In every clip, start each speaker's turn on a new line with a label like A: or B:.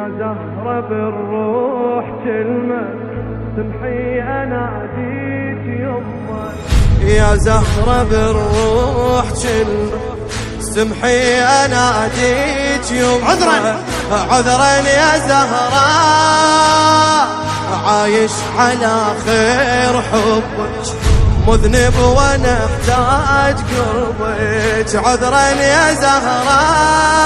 A: يا زهرة بالروح كلمة سمحي أناديك يمه،
B: يا زهرة بالروح كلمة سمحي أناديك يمه. عذرا يا زهراء عايش على خير حبك، مذنب وانا احتاج قربك. عذرا يا زهراء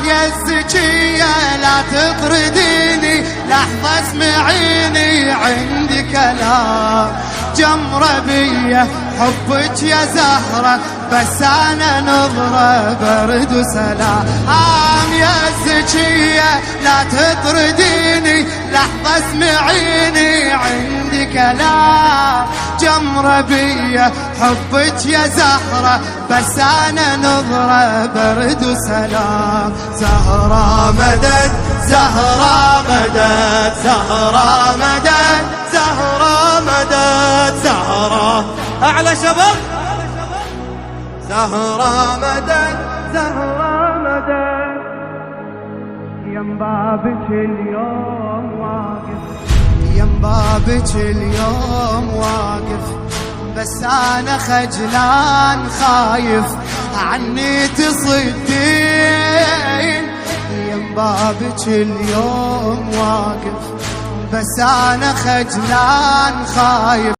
C: يا الزكية لا تطرديني لحظة اسمعيني عندي كلام جمرة بيا حبك يا زهرة بس أنا نظرة برد وسلام. يا الزكية لا تطرديني لحظة اسمعيني عندي كلام جمرة بيا حبك يا زهرة بس أنا نظرة برد وسلام. زهرة مدد زهرة مدد زهرة مدد
B: زهرة مدد زهرة أعلى شباب. زهرة مدد
A: زهرة مدد يم بابك اليوم واقف،
C: يم بابك اليوم واقف بس أنا خجلان خايف عني تصدين. يم بابك اليوم واقف بس أنا خجلان خايف